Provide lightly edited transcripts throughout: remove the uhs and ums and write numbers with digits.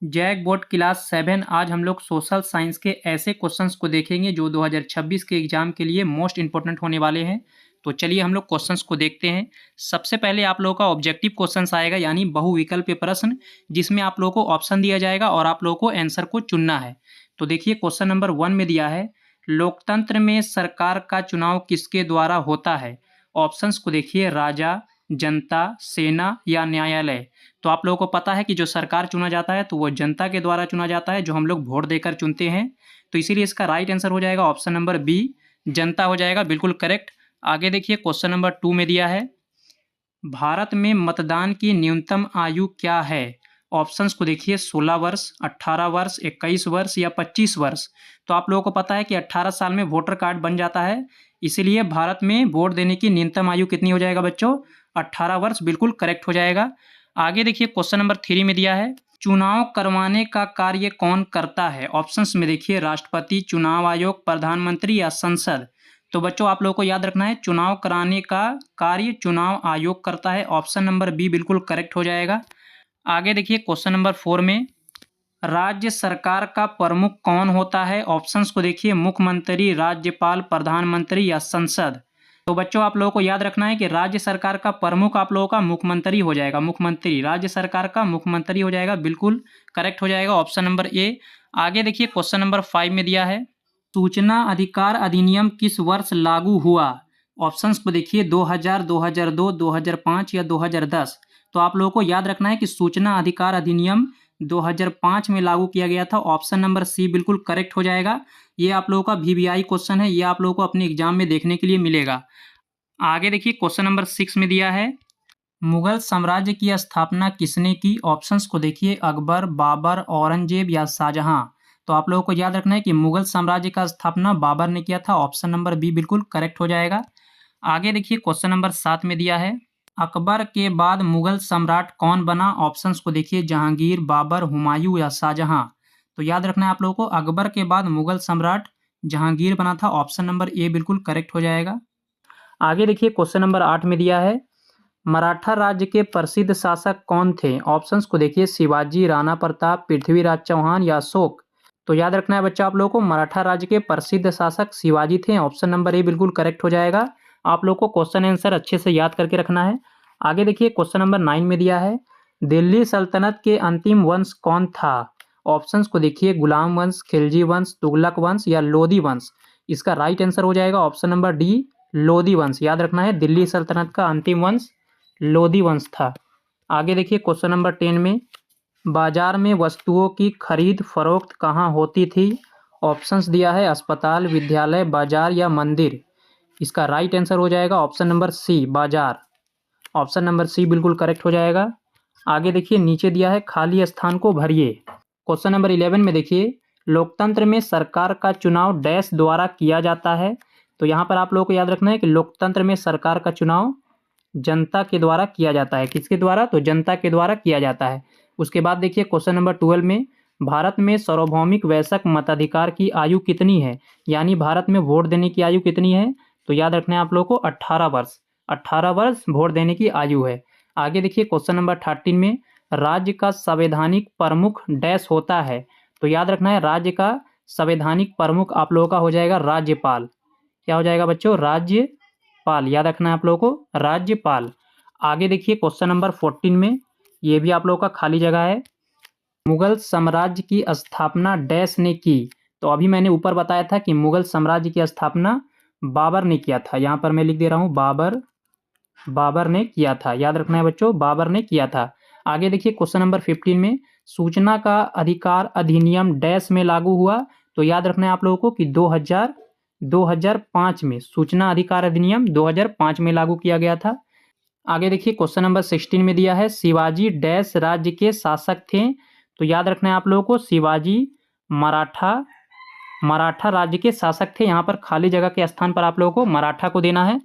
JAC board class 7 आज हम लोग सोशल साइंस के ऐसे क्वेश्चंस को देखेंगे जो 2026 के एग्जाम के लिए मोस्ट इंपॉर्टेंट होने वाले हैं। तो चलिए हम लोग क्वेश्चंस को देखते हैं। सबसे पहले आप लोगों का ऑब्जेक्टिव क्वेश्चंस आएगा यानी बहुविकल्पीय प्रश्न, जिसमें आप लोगों को ऑप्शन दिया जाएगा और आप लोगों को आंसर को चुनना है। तो देखिए क्वेश्चन नंबर 1 में दिया है, लोकतंत्र में सरकार का चुनाव किसके द्वारा होता है। ऑप्शंस को देखिए, राजा, जनता, सेना या न्यायालय। तो आप लोगों को पता है कि जो सरकार चुना जाता है तो वो जनता के द्वारा चुना जाता है, जो हम लोग वोट देकर चुनते हैं। तो इसीलिए इसका राइट आंसर हो जाएगा ऑप्शन नंबर बी, जनता हो जाएगा, बिल्कुल करेक्ट। आगे देखिए क्वेश्चन नंबर 2 में दिया है, भारत में मतदान की न्यूनतम आयु क्या है। ऑप्शंस को देखिए, 16 वर्ष, 18 वर्ष, 21 वर्ष या 25 वर्ष। तो आप लोगों को पता है कि 18 साल में वोटर कार्ड बन जाता है, इसीलिए भारत में वोट देने की न्यूनतम आयु कितनी हो जाएगा बच्चों, 18 वर्ष, बिल्कुल करेक्ट हो जाएगा। आगे देखिए क्वेश्चन नंबर 3 में दिया है, चुनाव करवाने का कार्य कौन करता है। ऑप्शंस में देखिए, राष्ट्रपति, चुनाव आयोग, प्रधानमंत्री या संसद। तो बच्चों आप लोगों को याद रखना है, चुनाव कराने का कार्य चुनाव आयोग करता है। ऑप्शन नंबर बी बिल्कुल करेक्ट हो जाएगा। आगे देखिए क्वेश्चन नंबर 4 में, राज्य सरकार का प्रमुख कौन होता है। ऑप्शंस को देखिए, मुख्यमंत्री, राज्यपाल, प्रधानमंत्री या संसद। तो बच्चों आप लोगों को याद रखना है कि राज्य सरकार का प्रमुख आप लोगों का मुख्यमंत्री हो जाएगा, मुख्यमंत्री, राज्य सरकार का मुख्यमंत्री हो जाएगा, बिल्कुल करेक्ट हो जाएगा ऑप्शन नंबर ए। आगे देखिए क्वेश्चन नंबर 5 में दिया है, सूचना अधिकार अधिनियम किस वर्ष लागू हुआ। ऑप्शंस को देखिए, 2000, 2002, 2005 या 2010। तो आप लोगों को याद रखना है कि सूचना अधिकार अधिनियम 2005 में लागू किया गया था। ऑप्शन नंबर सी बिल्कुल करेक्ट हो जाएगा। ये आप लोगों का VVI क्वेश्चन है, ये आप लोगों को अपने एग्जाम में देखने के लिए मिलेगा। आगे देखिए क्वेश्चन नंबर 6 में दिया है, मुगल साम्राज्य की स्थापना किसने की। ऑप्शंस को देखिए, अकबर, बाबर, औरंगजेब या शाहजहां। तो आप लोगों को याद रखना है कि मुगल साम्राज्य का स्थापना बाबर ने किया था। ऑप्शन नंबर बी बिल्कुल करेक्ट हो जाएगा। आगे देखिए क्वेश्चन नंबर 7 में दिया है, अकबर के बाद मुगल सम्राट कौन बना। ऑप्शंस को देखिए, जहांगीर, बाबर, हुमायूं या शाहजहां। तो याद रखना है आप लोगों को, अकबर के बाद मुगल सम्राट जहांगीर बना था। ऑप्शन नंबर ए बिल्कुल करेक्ट हो जाएगा। आगे देखिए क्वेश्चन नंबर 8 में दिया है, मराठा राज्य के प्रसिद्ध शासक कौन थे। ऑप्शंस को देखिए, शिवाजी, राणा प्रताप, पृथ्वीराज चौहान या अशोक। तो याद रखना है बच्चा आप लोगों को, मराठा राज्य के प्रसिद्ध शासक शिवाजी थे। ऑप्शन नंबर ए बिल्कुल करेक्ट हो जाएगा। आप लोग को क्वेश्चन आंसर अच्छे से याद करके रखना है। आगे देखिए क्वेश्चन नंबर 9 में दिया है, दिल्ली सल्तनत के अंतिम वंश कौन था। ऑप्शंस को देखिए, गुलाम वंश, खिलजी वंश, तुगलक वंश या लोधी वंश। इसका राइट आंसर हो जाएगा ऑप्शन नंबर डी, लोधी वंश। याद रखना है, दिल्ली सल्तनत का अंतिम वंश लोधी वंश था। आगे देखिए क्वेश्चन नंबर 10 में, बाजार में वस्तुओं की खरीद फरोख्त कहाँ होती थी। ऑप्शंस दिया है, अस्पताल, विद्यालय, बाजार या मंदिर। इसका राइट आंसर हो जाएगा ऑप्शन नंबर सी, बाजार। ऑप्शन नंबर सी बिल्कुल करेक्ट हो जाएगा। आगे देखिए नीचे दिया है, खाली स्थान को भरिए। क्वेश्चन नंबर 11 में देखिए, लोकतंत्र में सरकार का चुनाव डैश द्वारा किया जाता है। तो यहाँ पर आप लोगों को याद रखना है कि लोकतंत्र में सरकार का चुनाव जनता के द्वारा किया जाता है। किसके द्वारा, तो जनता के द्वारा किया जाता है। उसके बाद देखिए क्वेश्चन नंबर 12 में, भारत में सार्वभौमिक वयस्क मताधिकार की आयु कितनी है, यानी भारत में वोट देने की आयु कितनी है। तो याद रखना है आप लोगों को, 18 वर्ष, 18 वर्ष वोट देने की आयु है। आगे देखिए क्वेश्चन नंबर 13 में, राज्य का संवैधानिक प्रमुख डैश होता है। तो याद रखना है, राज्य का संवैधानिक प्रमुख आप लोगों का हो जाएगा राज्यपाल। क्या हो जाएगा बच्चों, राज्यपाल। याद रखना है आप लोगों को, राज्यपाल। आगे देखिए क्वेश्चन नंबर 14 में, ये भी आप लोगों का खाली जगह है, मुगल साम्राज्य की स्थापना डैश ने की। तो अभी मैंने ऊपर बताया था कि मुगल साम्राज्य की स्थापना बाबर ने किया था। यहाँ पर मैं लिख दे रहा हूँ, बाबर ने किया था। याद रखना है बच्चों, बाबर ने किया था। आगे देखिए क्वेश्चन नंबर 15 में, सूचना का अधिकार अधिनियम डैश में लागू हुआ। तो याद रखना है आप लोगों को कि 2005 में सूचना अधिकार अधिनियम 2005 में लागू किया गया था। आगे देखिए क्वेश्चन नंबर 16 में दिया है, शिवाजी डैश राज्य के शासक थे। तो याद रखना है आप लोगों को, शिवाजी मराठा राज्य के शासक थे। यहाँ पर खाली जगह के स्थान पर आप लोगों को मराठा को देना है।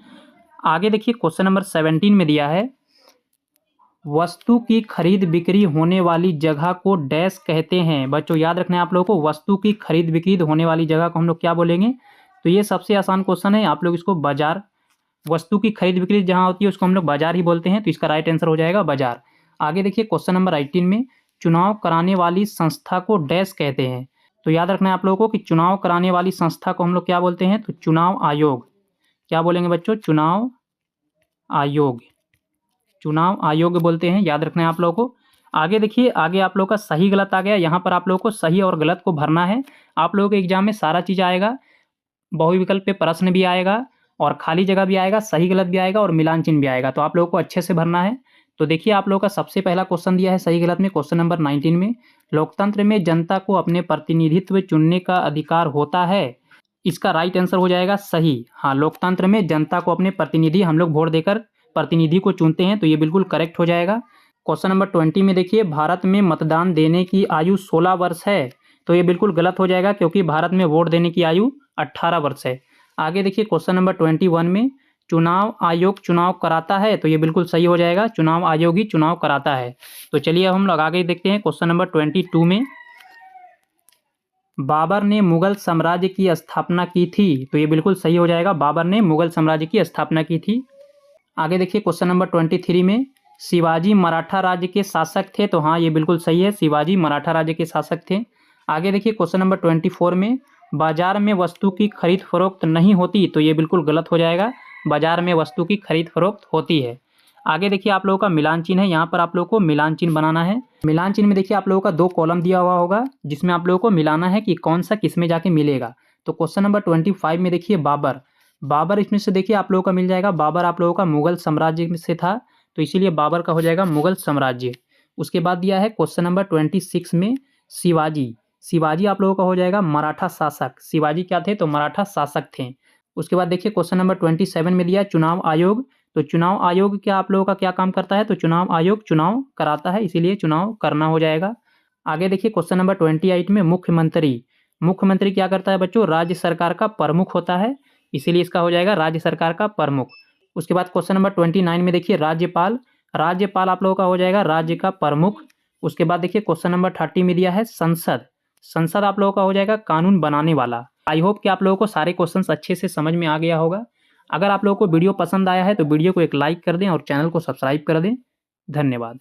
आगे देखिए क्वेश्चन नंबर 17 में दिया है, वस्तु की खरीद बिक्री होने वाली जगह को डैश कहते हैं। बच्चों याद रखना है आप लोगों को, वस्तु की खरीद बिक्री होने वाली जगह को हम लोग क्या बोलेंगे। तो ये सबसे आसान क्वेश्चन है, आप लोग इसको बाजार, वस्तु की खरीद बिक्री जहाँ होती है उसको हम लोग बाजार ही बोलते हैं। तो इसका राइट आंसर हो जाएगा बाजार। आगे देखिए क्वेश्चन नंबर 18 में, चुनाव कराने वाली संस्था को डैश कहते हैं। तो याद रखना है आप लोगों को कि चुनाव कराने वाली संस्था को हम लोग क्या बोलते हैं, तो चुनाव आयोग। क्या बोलेंगे बच्चों, चुनाव आयोग। चुनाव आयोग बोलते हैं, याद रखना है आप लोगों को। आगे देखिए, आगे आप लोगों का सही गलत आ गया। यहाँ पर आप लोगों को सही और गलत को भरना है। आप लोगों के एग्जाम में सारा चीज़ आएगा, बहुविकल्प पे प्रश्न भी आएगा और खाली जगह भी आएगा, सही गलत भी आएगा और मिलान चिन्ह भी आएगा। तो आप लोगों को अच्छे से भरना है। तो देखिए आप लोगों का सबसे पहला क्वेश्चन दिया है सही गलत में, क्वेश्चन नंबर 19 में, लोकतंत्र में जनता को अपने प्रतिनिधित्व चुनने का अधिकार होता है। इसका राइट आंसर हो जाएगा सही। हाँ, लोकतंत्र में जनता को अपने प्रतिनिधि, हम लोग वोट देकर प्रतिनिधि को चुनते हैं, तो ये बिल्कुल करेक्ट हो जाएगा। क्वेश्चन नंबर 20 में देखिए, भारत में मतदान देने की आयु 16 वर्ष है। तो ये बिल्कुल गलत हो जाएगा, क्योंकि भारत में वोट देने की आयु 18 वर्ष है। आगे देखिए क्वेश्चन नंबर 21 में, चुनाव आयोग चुनाव कराता है। तो ये बिल्कुल सही हो जाएगा, चुनाव आयोग ही चुनाव कराता है। तो चलिए अब हम लोग आगे देखते हैं क्वेश्चन नंबर 22 में, बाबर ने मुगल साम्राज्य की स्थापना की थी। तो ये बिल्कुल सही हो जाएगा, बाबर ने मुगल साम्राज्य की स्थापना की थी। आगे देखिए क्वेश्चन नंबर 23 में, शिवाजी मराठा राज्य के शासक थे। तो हाँ, ये बिल्कुल सही है, शिवाजी मराठा राज्य के शासक थे। आगे देखिए क्वेश्चन नंबर 24 में, बाजार में वस्तु की खरीद फरोख्त नहीं होती। तो ये बिल्कुल गलत हो जाएगा, बाजार में वस्तु की खरीद फरोख्त होती है। आगे देखिए आप लोगों का मिलान चिन्ह है, यहाँ पर आप लोगों को मिलान चिन्ह बनाना है। मिलान चिन्ह में देखिए आप लोगों का 2 कॉलम दिया हुआ होगा, जिसमें आप लोगों को मिलाना है कि कौन सा किस में जाके मिलेगा। तो क्वेश्चन नंबर 25 में देखिए बाबर, बाबर इसमें से देखिए आप लोगों का मिल जाएगा। बाबर आप लोगों का मुगल साम्राज्य में से था, तो इसीलिए बाबर का हो जाएगा मुगल साम्राज्य। उसके बाद दिया है क्वेश्चन नंबर 26 में शिवाजी, शिवाजी आप लोगों का हो जाएगा मराठा शासक। शिवाजी क्या थे, तो मराठा शासक थे। उसके बाद देखिए क्वेश्चन नंबर 27 में दिया चुनाव आयोग। तो चुनाव आयोग क्या आप लोगों का क्या काम करता है, तो चुनाव आयोग चुनाव कराता है, इसीलिए चुनाव करना हो जाएगा। आगे देखिए क्वेश्चन नंबर 28 में मुख्यमंत्री, मुख्यमंत्री क्या करता है बच्चों, राज्य सरकार का प्रमुख होता है, इसीलिए इसका हो जाएगा राज्य सरकार का प्रमुख। उसके बाद क्वेश्चन नंबर 29 में देखिए राज्यपाल, राज्यपाल आप लोगों का हो जाएगा राज्य का प्रमुख। उसके बाद देखिए क्वेश्चन नंबर 30 में दिया है संसद, संसद आप लोगों का हो जाएगा कानून बनाने वाला। आई होप कि आप लोगों को सारे क्वेश्चंस अच्छे से समझ में आ गया होगा। अगर आप लोगों को वीडियो पसंद आया है तो वीडियो को एक लाइक कर दें और चैनल को सब्सक्राइब कर दें। धन्यवाद।